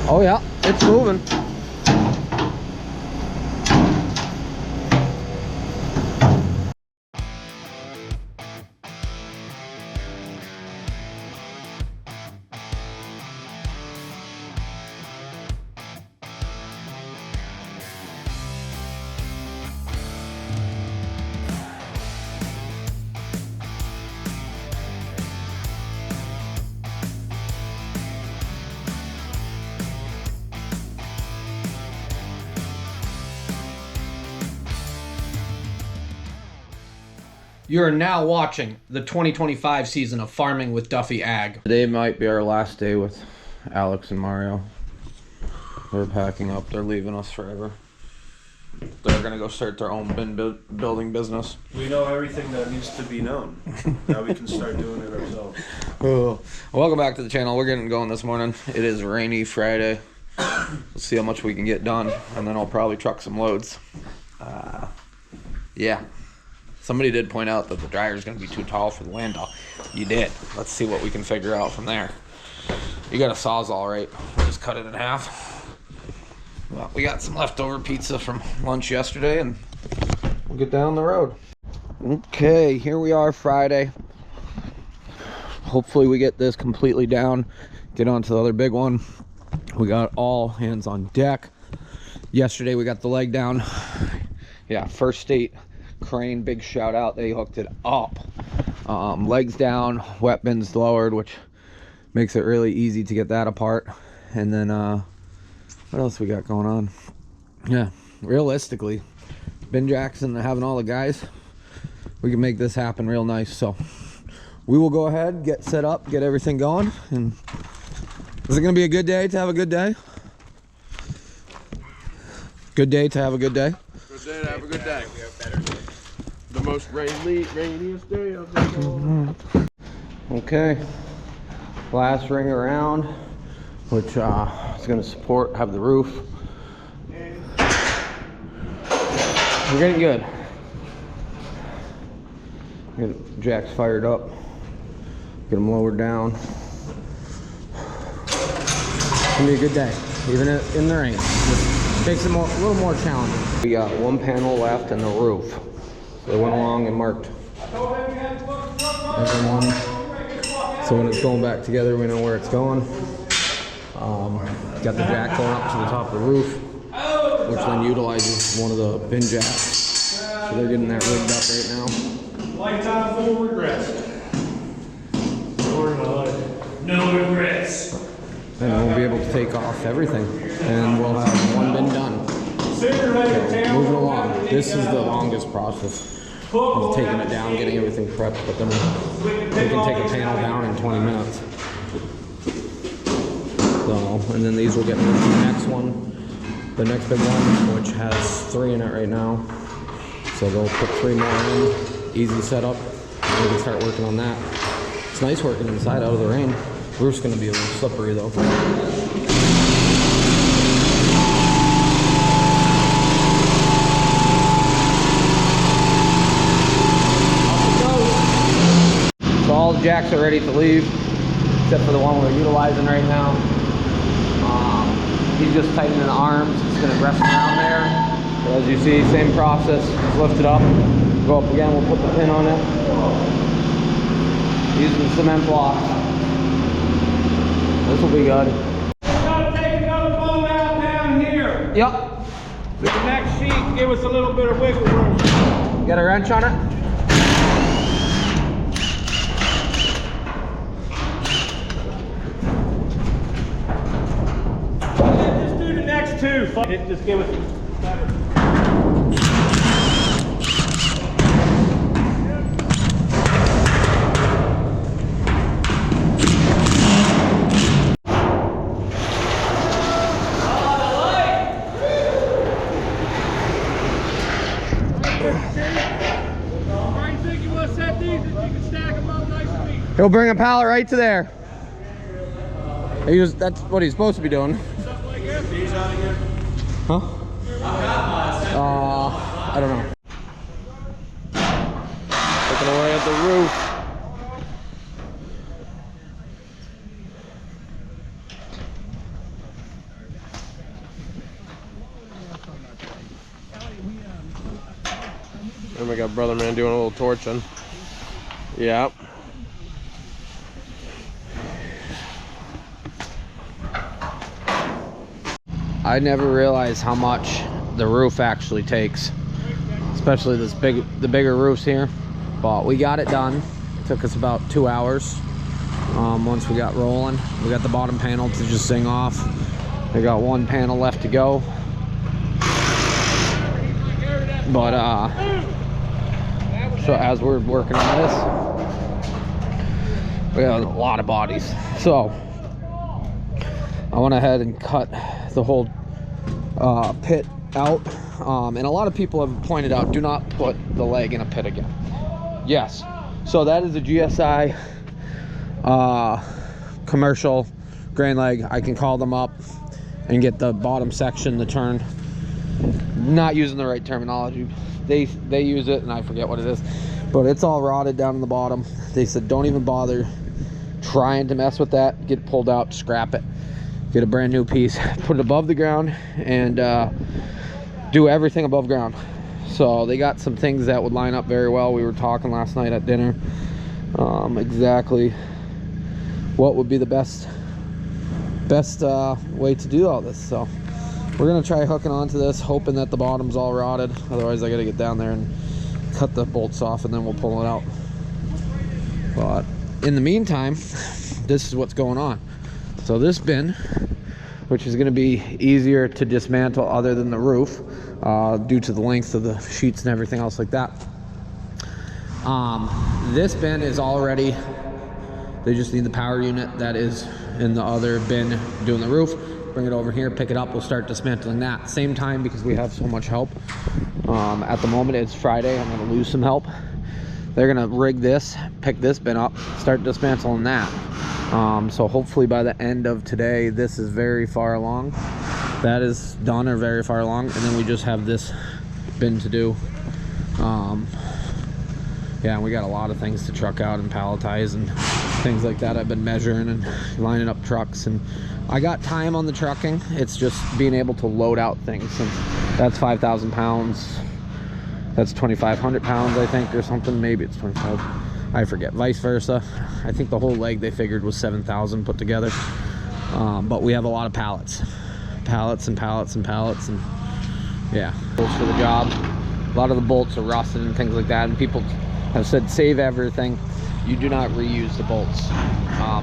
Oh yeah, it's moving. You are now watching the 2025 season of Farming with Duffy Ag. Today might be our last day with Alex and Mario. They're packing up. They're leaving us forever. They're going to go start their own bin building business. We know everything that needs to be known. Now we can start doing it ourselves. Oh. Welcome back to the channel. We're getting going this morning. It is rainy Friday. We'll see how much we can get done, and then I'll probably truck some loads. Yeah. Somebody did point out that the dryer is going to be too tall for the landau. You did. Let's see what we can figure out from there. You got a Sawzall, right? We'll just cut it in half. Well, we got some leftover pizza from lunch yesterday, and we'll get down the road. Okay, here we are Friday. Hopefully we get this completely down, get onto the other big one. We got all hands on deck. Yesterday we got the leg down. Yeah, First State Crane, big shout out, they hooked it up. Legs down, wet bins lowered, which makes it really easy to get that apart. And then what else we got going on? Yeah, realistically, bin jacks and having all the guys, we can make this happen real nice. So we will go ahead, get set up, get everything going. And is it gonna be a good day to have a good day? Good day to have a good day? Good day to have a good day. The most rainiest day of the whole. Okay, last ring around, which is going to have the roof. We're getting good. Get jacks fired up, get them lowered down. It's going to be a good day, even in the rain. Just makes it a little more challenging. We got one panel left in the roof. They went along and marked everyone. So when it's going back together, we know where it's going. Got the jack going up to the top of the roof, which then utilizes one of the bin jacks. So they're getting that rigged up right now. Lifetime full regrets. No regrets. And we'll be able to take off everything, and we'll have one bin done. So, moving along. This is the longest process. Of taking it down, getting everything prepped, but then we can take a panel down in 20 minutes. So, and then these will get moved to the next one, the next big one, which has 3 in it right now. So they'll put 3 more in, easy setup, and we can start working on that. It's nice working inside out of the rain. Roof's gonna be a little slippery though. All the jacks are ready to leave, except for the one we're utilizing right now. He's just tightening the arms. It's going to rest around there. So as you see, same process. Just lift it up, go up again. We'll put the pin on it. Using the cement blocks. This will be good. Gotta take another bone out down here. Yep. The next sheet, give us a little bit of wiggle room. Got a wrench on it? Two. It just give us He'll bring a pallet right to there. That's what he's supposed to be doing. Huh? I don't know. Looking away at the roof. And we got brother man doing a little torching. Yeah. I never realized how much the roof actually takes, especially the bigger roofs here. But we got it done. It took us about 2 hours. Once we got rolling, we got the bottom panel to just zing off. We got one panel left to go. But so as we're working on this, we got a lot of bodies. So I went ahead and cut the whole pit out. And a lot of people have pointed out, do not put the leg in a pit again. Yes. So that is a GSI commercial grain leg. I can call them up and get the bottom section to turn. Not using the right terminology. They use it and I forget what it is, but it's all rotted down in the bottom. They said don't even bother trying to mess with that. Get it pulled out, scrap it, get a brand new piece, put it above the ground, and do everything above ground. So they got some things that would line up very well. We were talking last night at dinner exactly what would be the best way to do all this. So we're gonna try hooking onto this, hoping that the bottom's all rotted. Otherwise I gotta get down there and cut the bolts off and then we'll pull it out. But in the meantime, this is what's going on. So this bin, which is gonna be easier to dismantle other than the roof, due to the length of the sheets and everything else like that. This bin is already, they just need the power unit that is in the other bin doing the roof. Bring it over here, pick it up, we'll start dismantling that. Same time, because we have so much help. At the moment it's Friday, I'm gonna lose some help. They're gonna rig this, pick this bin up, start dismantling that. So hopefully by the end of today, this is very far along. That is done or very far along, and then we just have this bin to do. Yeah, and we got a lot of things to truck out and palletize and things like that. I've been measuring and lining up trucks, and I got time on the trucking. It's just being able to load out things, and that's 5,000 pounds. That's 2,500 pounds, I think, or something. Maybe it's 25. I forget. Vice versa. I think the whole leg they figured was 7,000 put together. But we have a lot of pallets and pallets and pallets, and yeah, bolts for the job. A lot of the bolts are rusted and things like that, and people have said save everything. You do not reuse the bolts.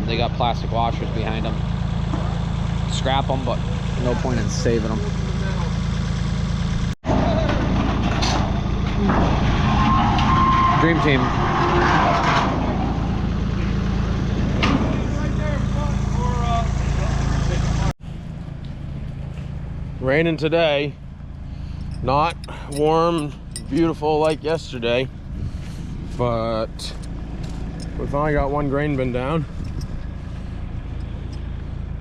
They got plastic washers behind them. Scrap them, but no point in saving them. Dream team. Raining today, not warm, beautiful like yesterday, but we finally got one grain bin down.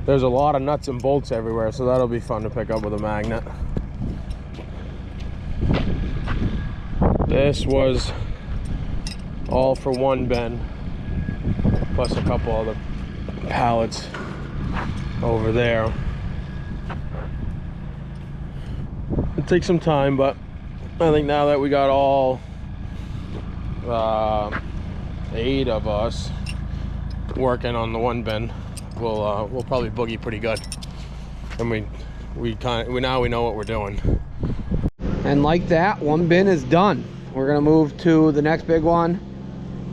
There's a lot of nuts and bolts everywhere, so that'll be fun to pick up with a magnet. This was all for one bin, plus a couple other pallets over there. It takes some time, but I think now that we got all 8 of us working on the one bin, we'll probably boogie pretty good. And now we know what we're doing. And like that, one bin is done. We're gonna move to the next big one.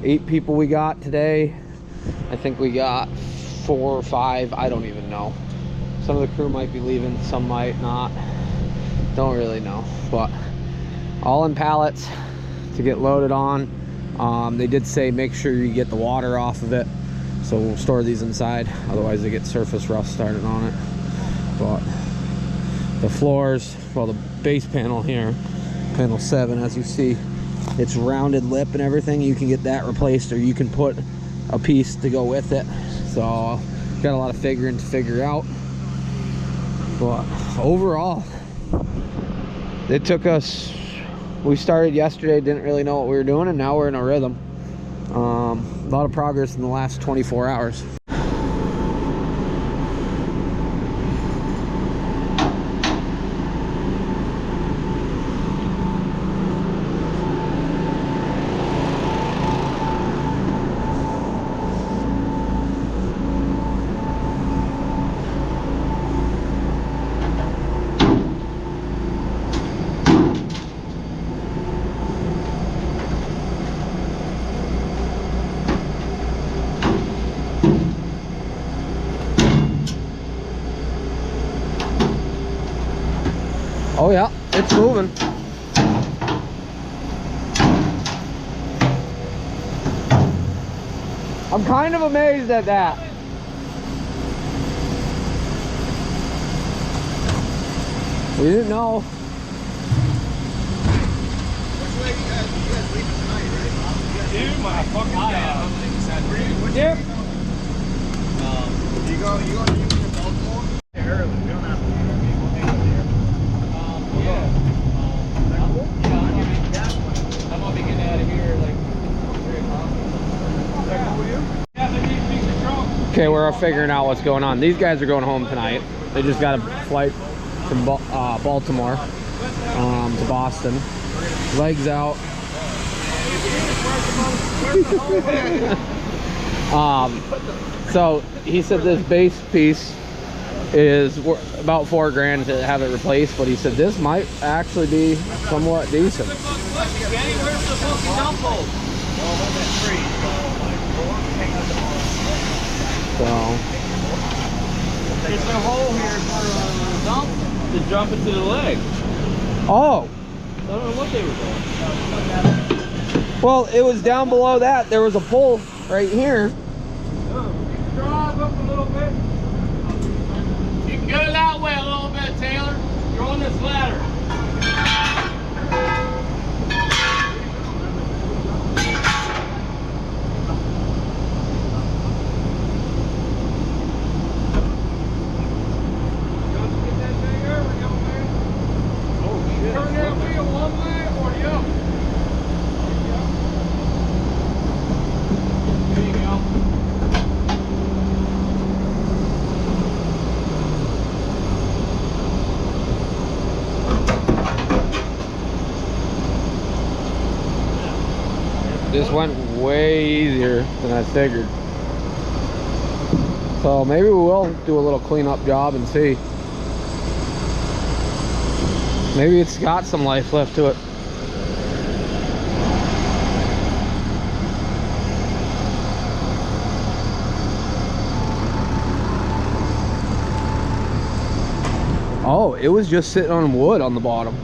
8 people we got today. I think we got 4 or 5, I don't even know. Some of the crew might be leaving, some might not. Don't really know, but all in pallets to get loaded on. They did say make sure you get the water off of it, so we'll store these inside, otherwise they get surface rust started on it. But the floors, well, the base panel here, panel 7, as you see, it's rounded lip and everything. You can get that replaced, or you can put a piece to go with it. So got a lot of figuring to figure out, but overall it took us, we started yesterday, didn't really know what we were doing, and now we're in a rhythm. A lot of progress in the last 24 hours. Oh yeah, it's moving. I'm kind of amazed at that. We didn't know. Dude, my fucking God. Yep. You going to use the Baltimore? Early. We don't have to leave. We'll take it there. I'm gonna be getting out of here like 3 o'clock. Okay, we're figuring out what's going on. These guys are going home tonight. They just got a flight from Baltimore to Boston. Legs out. So he said this base piece is about $4 grand to have it replaced, but he said this might actually be somewhat decent. Where's the fucking dump hole? So It's a hole here for dump to jump into the leg. oh, I don't know what they were doing. well, it was down below that. There was a pole right here. Drive up a little bit. You can get it that way a little bit, Taylor. You're on this ladder. Turn that wheel one way or the other. There you go. This went way easier than I figured. So maybe we will do a little cleanup job and see. Maybe it's got some life left to it. Oh, it was just sitting on wood on the bottom.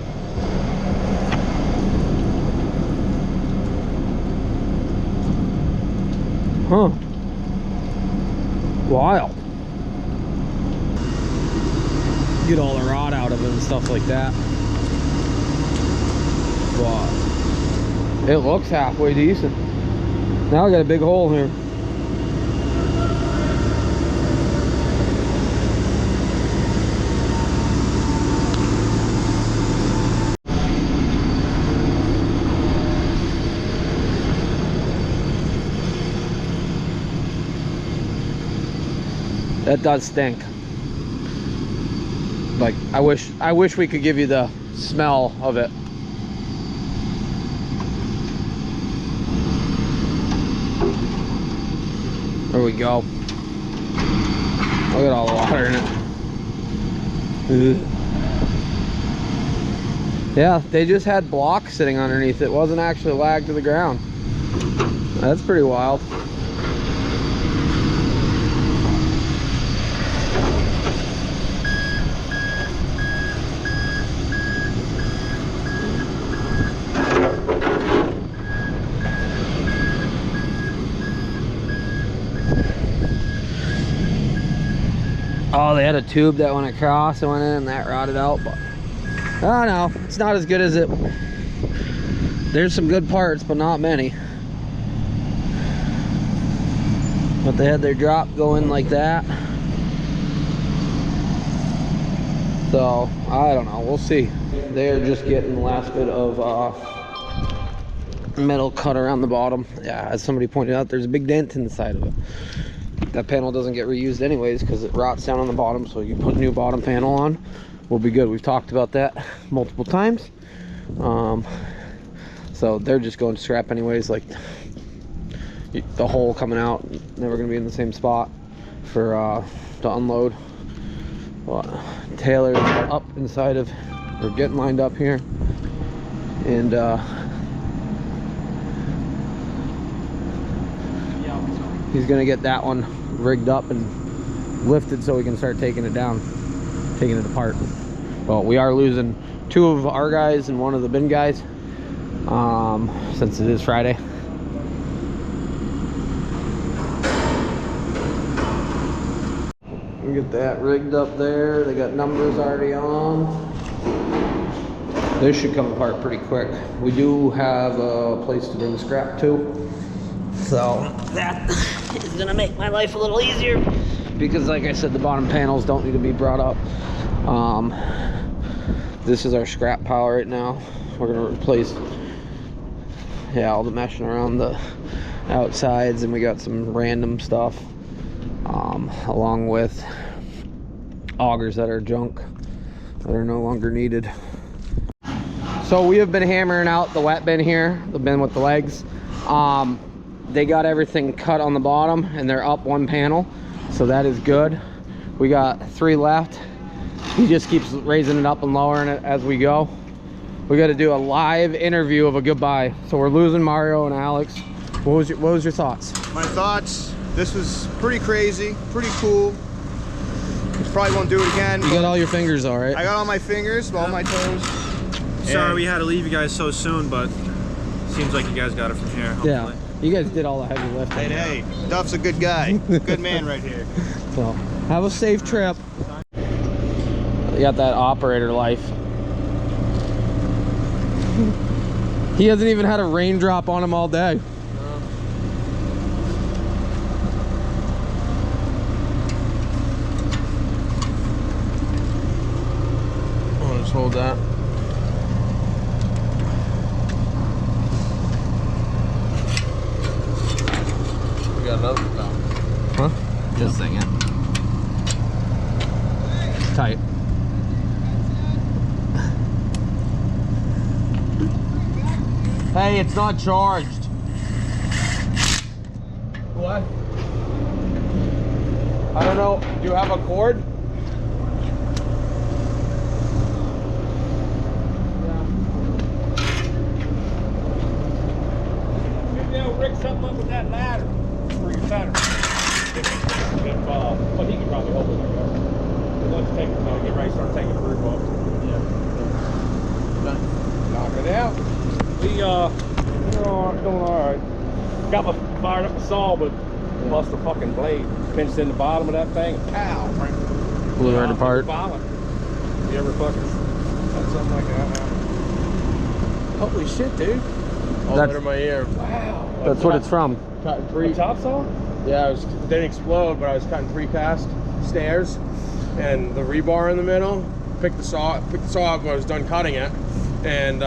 Huh. Wild. Get all the rot out of it and stuff like that. Wow. It looks halfway decent. Now I got a big hole here. That does stink. Like I wish we could give you the smell of it. There we go. Look at all the water in it. Ugh. Yeah, they just had blocks sitting underneath. It wasn't actually lagged to the ground. That's pretty wild. Oh, they had a tube that went across and went in and that rotted out, but I don't know. It's not as good as it. There's some good parts, but not many. But they had their drop going like that. So, I don't know. We'll see. They're just getting the last bit of metal cut around the bottom. Yeah, as somebody pointed out, there's a big dent in the side of it. That panel doesn't get reused anyways because it rots down on the bottom, so you put a new bottom panel on, we'll be good. We've talked about that multiple times. So they're just going to scrap anyways. Like the hole coming out, never gonna be in the same spot for to unload. But Taylor's up inside of, we're getting lined up here, and he's gonna get that one rigged up and lifted so we can start taking it down, taking it apart. Well, we are losing 2 of our guys and 1 of the bin guys, since it is Friday. We get that rigged up there. They got numbers already on. This should come apart pretty quick. We do have a place to bring the scrap to, so that is gonna make my life a little easier, because like I said, the bottom panels don't need to be brought up. This is our scrap pile right now. We're gonna replace, yeah, all the meshing around the outsides, and we got some random stuff, along with augers that are junk, that are no longer needed. So we have been hammering out the wet bin here, the bin with the legs. They got everything cut on the bottom, and they're up 1 panel, so that is good. We got 3 left. He just keeps raising it up and lowering it as we go. We got to do a live interview of a goodbye. So we're losing Mario and Alex. What was your thoughts? My thoughts, this was pretty crazy, pretty cool. Probably won't do it again. You got all your fingers all right? I got all my fingers, all my toes. Sorry we had to leave you guys so soon, but seems like you guys got it from here, hopefully. Yeah, you guys did all the heavy lifting. Hey, Duff's a good guy. Good man right here. So have a safe trip. You got that operator life. He hasn't even had a raindrop on him all day. I'll just hold that. We got another now. Huh? Just sing it. Tight. Hey, it's not charged. What? I don't know. Do you have a cord? Maybe they'll rig something up with that ladder for your cutter. Well, he can probably hold it, I guess. Let's take it, get ready to start taking the roof off. Yeah. Knock it out. We, we're doing all right. Got my fired up the saw, but lost the fucking blade. Pinched in the bottom of that thing. Pow! Blew right apart. Violent. You ever fucking had something like that happen? Holy shit, dude. All That's- under my ear. Wow. That's what it's from. Cutting 3. The top saw? Yeah, it didn't explode, but I was cutting 3 cast stairs, and the rebar in the middle. Picked the saw up when I was done cutting it, and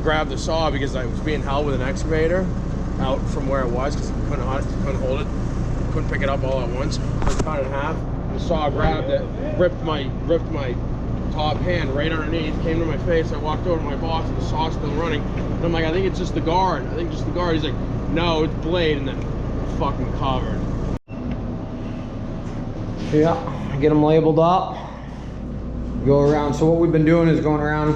grabbed the saw because I was being held with an excavator out from where it was because I couldn't hold it, couldn't pick it up all at once. I was cut it in half. The saw grabbed it, ripped my top hand right underneath, came to my face. I walked over to my boss, and the saw's still running. And I'm like, I think it's just the guard. I think just the guard. He's like, no, it's blade, and then fucking covered. Yeah, get them labeled up. Go around. So what we've been doing is going around,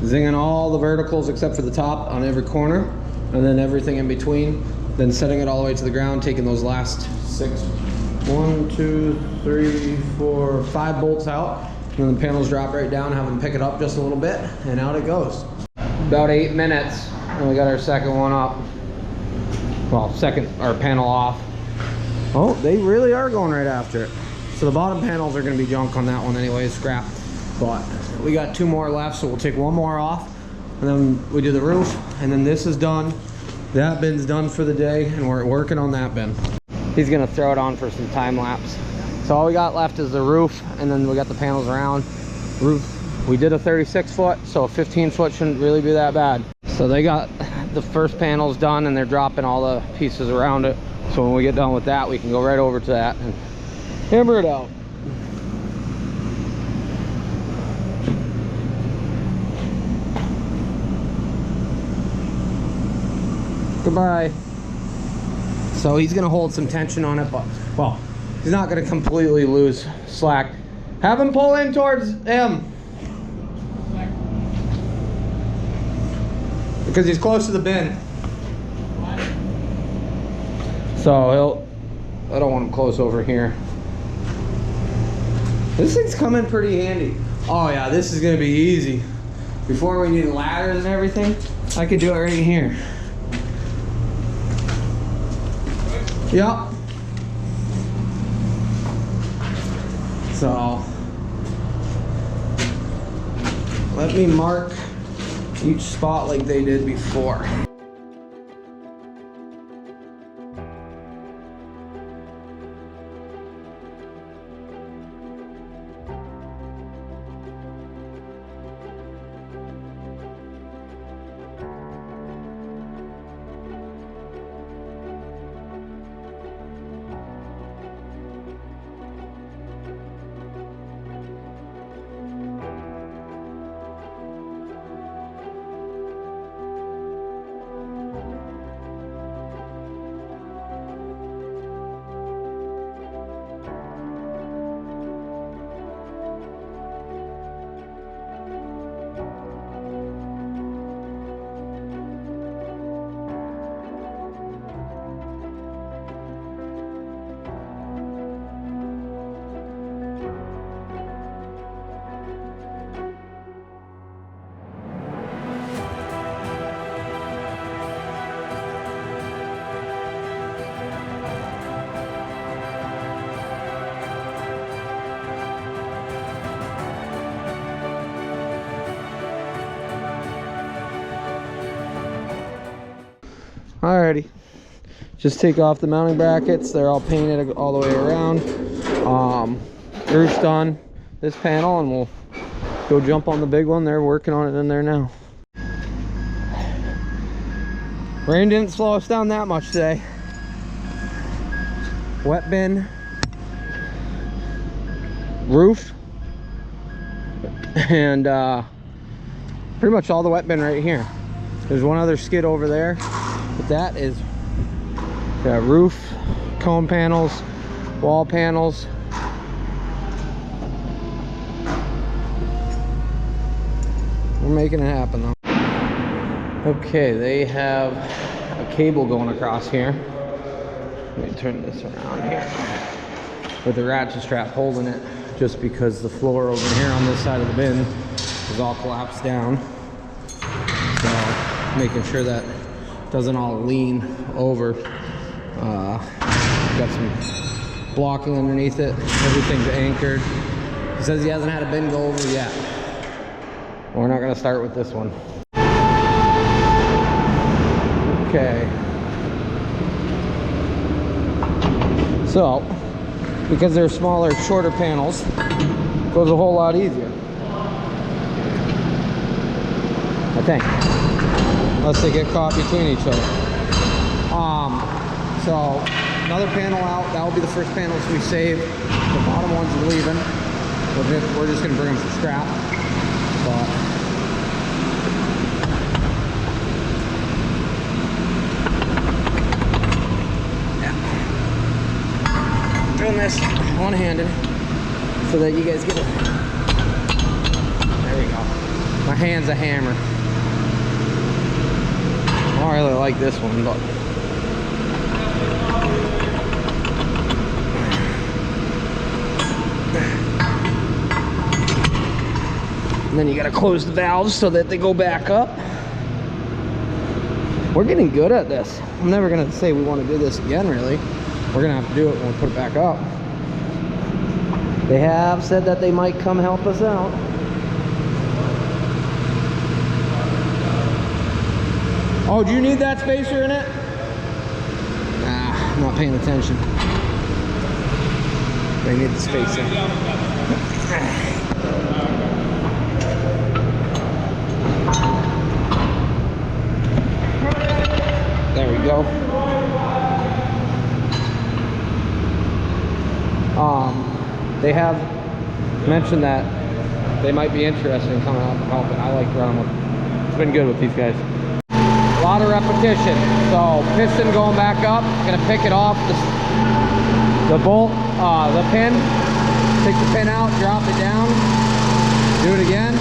zinging all the verticals except for the top on every corner, and then everything in between. Then setting it all the way to the ground, taking those last 6, 1, 2, 3, 4, 5 bolts out. And then the panels drop right down, have them pick it up just a little bit, and out it goes. About 8 minutes, and we got our second one up. Well, our panel off. Oh, they really are going right after it. So the bottom panels are going to be junk on that one anyway, scrap. But we got 2 more left, so we'll take 1 more off, and then we do the roof, and then this is done. That bin's done for the day, and we're working on that bin. He's going to throw it on for some time lapse. So all we got left is the roof, and then we got the panels around. Roof, we did a 36 foot, so a 15 foot shouldn't really be that bad. So they got the first panels done, and they're dropping all the pieces around it. So when we get done with that, we can go right over to that and hammer it out. Goodbye. So he's gonna hold some tension on it, but, well, he's not gonna completely lose slack. Have him pull in towards him. Because he's close to the bin. So I don't want him close over here. This thing's coming pretty handy. Oh yeah, this is gonna be easy. Before we need ladders and everything, I could do it right here. Yep. So, let me mark each spot like they did before. Alrighty, just take off the mounting brackets. They're all painted all the way around. Roof's done, this panel, and we'll go jump on the big one. They're working on it in there now. Rain didn't slow us down that much today. Wet bin, roof, and pretty much all the wet bin right here. There's one other skid over there. But that is roof, cone panels, wall panels. We're making it happen though. Okay, they have a cable going across here. Let me turn this around here. With the ratchet strap holding it, just because the floor over here on this side of the bin is all collapsed down. So making sure that doesn't all lean over. Got some blocking underneath it. Everything's anchored. He says he hasn't had a bin go over yet. We're not gonna start with this one. Okay. So, because they're smaller, shorter panels, it goes a whole lot easier. I think. Unless they get caught between each other. So another panel out. That will be the first panels we save. The bottom ones are leaving. We're just going to bring them for scrap. But yeah. Doing this one-handed so that you guys get it. There we go. My hand's a hammer. I don't really like this one, but and then you gotta close the valves so that they go back up. We're getting good at this. I'm never gonna say we want to do this again, really. We're gonna have to do it when we put it back up. They have said that they might come help us out. Oh, do you need that spacer in it? Nah, I'm not paying attention. They need the spacer. There we go. They have mentioned that they might be interested in coming out and helping. I like running with. It's been good with these guys. A lot of repetition. So piston going back up, gonna pick it off the bolt, the pin, take the pin out, drop it down, do it again.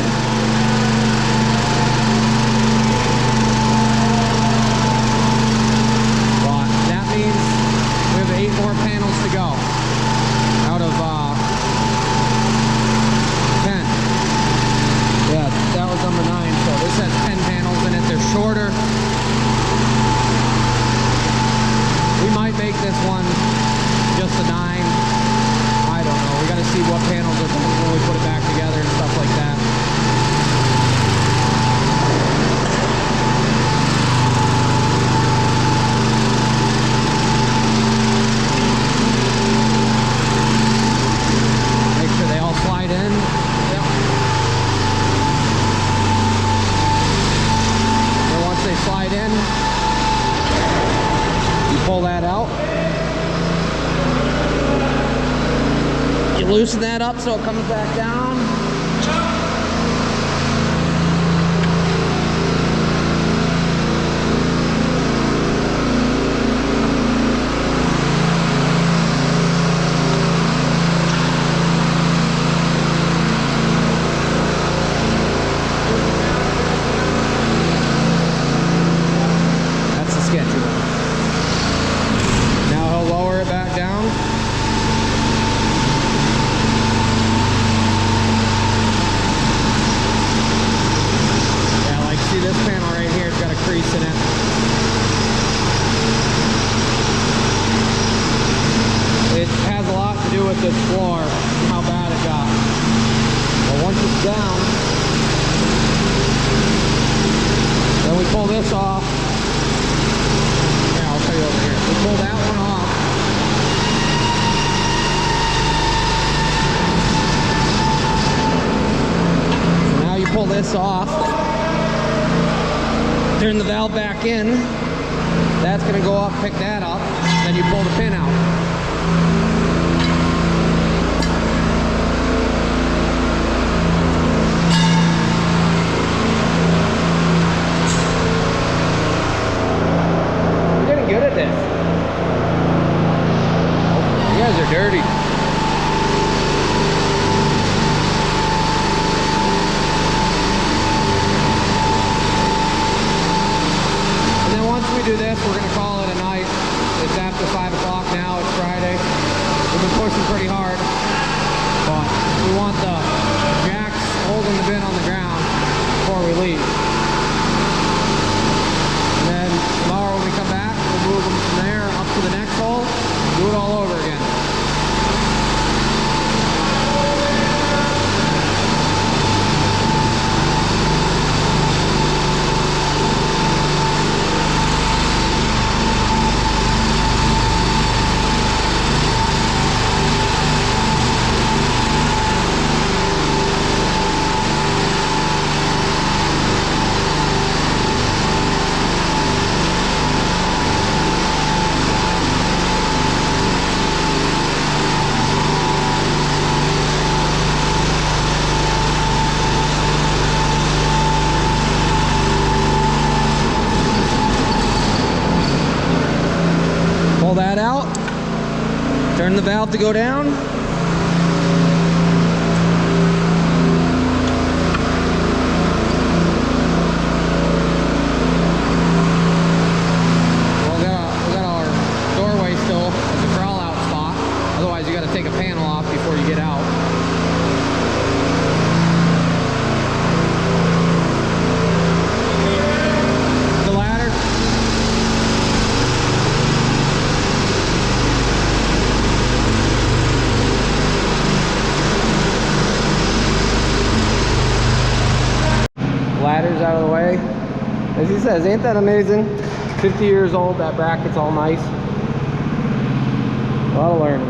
But that means we have 8 more panels to go out of loosen that up so it comes back down. That's the sketchy one. Now he'll lower it back down. See this panel right here, it's got a crease in it. It has a lot to do with this floor, how bad it got. Well, once it's down, then we pull this off. Yeah, I'll tell you over here. We pull that one off. So now you pull this off. Turn the valve back in. That's gonna go up, pick that up. Then you pull the pin out. You're getting good at this. You guys are dirty. Do this, we're gonna call it a night. It's after 5 o'clock now, it's Friday. We've been pushing pretty hard, but we want the jacks holding the bin on the ground before we leave. And then tomorrow when we come back, we'll move them from there up to the next hole, do it all over again. Pull that out, turn the valve to go down. Well, we got our doorway still as a crawl out spot. Otherwise you got to take a panel off before you get out. The ladder. Ladder's out of the way. As he says, ain't that amazing? 50 years old, that bracket's all nice. A lot of learning.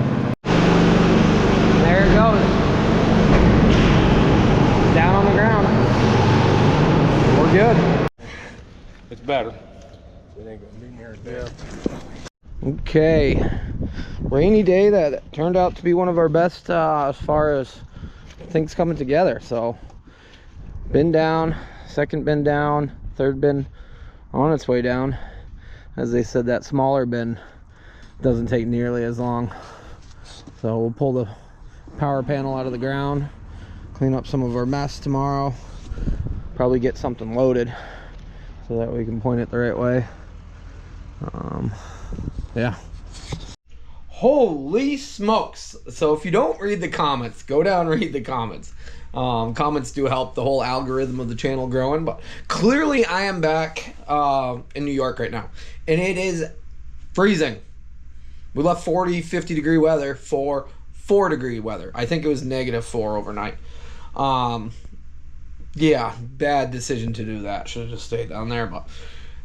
There it goes. Down on the ground. We're good. It's better. It ain't gonna be near as bad. Okay. Rainy day that turned out to be one of our best as far as things coming together. So, bin down. Second bin down, third bin on its way down. As they said, that smaller bin doesn't take nearly as long. So we'll pull the power panel out of the ground, clean up some of our mess tomorrow, probably get something loaded so that we can point it the right way. Yeah. Holy smokes. So if you don't read the comments, go down and read the comments. Comments do help the whole algorithm of the channel growing, but clearly I am back in New York right now, and it is freezing. We left 40, 50 degree weather for 4 degree weather. I think it was -4 overnight. Yeah, bad decision to do that. Should have just stayed down there. But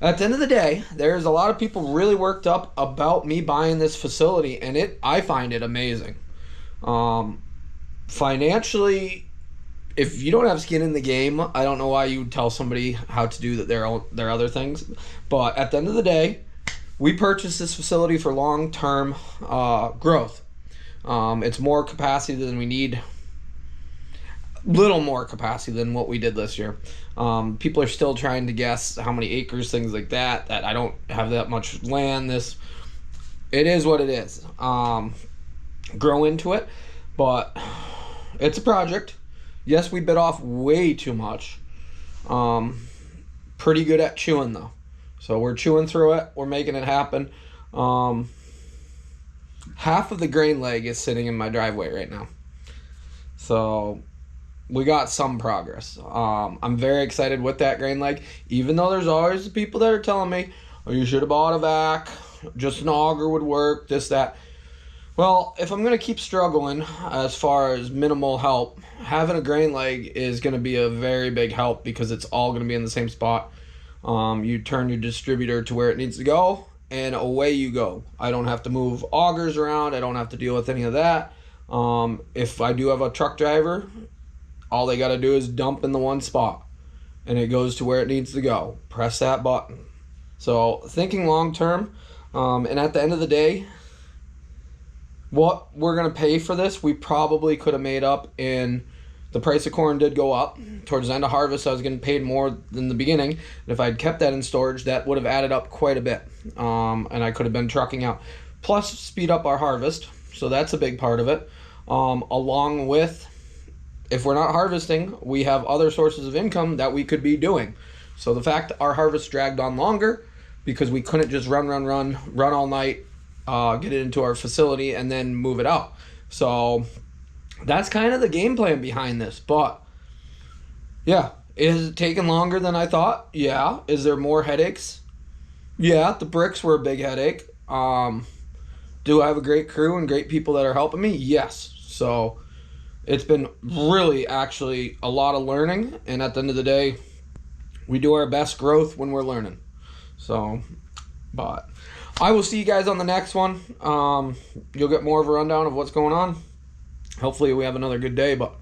at the end of the day, there's a lot of people really worked up about me buying this facility, and I find it amazing. Financially, if you don't have skin in the game, I don't know why you would tell somebody how to do their other things. But at the end of the day, we purchased this facility for long-term growth. It's more capacity than we need. Little more capacity than what we did this year. People are still trying to guess how many acres, things like that. That I don't have that much land. It is what it is. Grow into it, but it's a project. Yes, we bit off way too much. Pretty good at chewing though, so we're chewing through it. We're making it happen. Half of the grain leg is sitting in my driveway right now, so we got some progress. I'm very excited with that grain leg, even though there's always people that are telling me, oh, you should have bought a vac, just an auger would work, this, that. Well, if I'm going to keep struggling as far as minimal help, having a grain leg is going to be a very big help, because it's all going to be in the same spot. You turn your distributor to where it needs to go, and away you go. I don't have to move augers around. I don't have to deal with any of that. If I do have a truck driver, all they got to do is dump in the one spot, and it goes to where it needs to go. Press that button. So thinking long term, and at the end of the day, what we're going to pay for this, we probably could have made up in the price of corn did go up. Towards the end of harvest, I was getting paid more than the beginning. And if I'd kept that in storage, that would have added up quite a bit. And I could have been trucking out. Plus, speed up our harvest. So that's a big part of it. Along with, if we're not harvesting, we have other sources of income that we could be doing. So the fact our harvest dragged on longer, because we couldn't just run all night, get it into our facility, and then move it out. So that's kind of the game plan behind this. But yeah, is it taking longer than I thought? Yeah. Is there more headaches? Yeah, the bricks were a big headache. Do I have a great crew and great people that are helping me? Yes. So it's been really actually a lot of learning, and at the end of the day, we do our best growth when we're learning. So, but I will see you guys on the next one. You'll get more of a rundown of what's going on. Hopefully we have another good day, but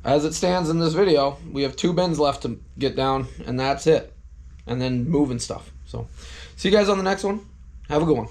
as it stands in this video, we have 2 bins left to get down, and that's it. And then moving stuff. So see you guys on the next one. Have a good one.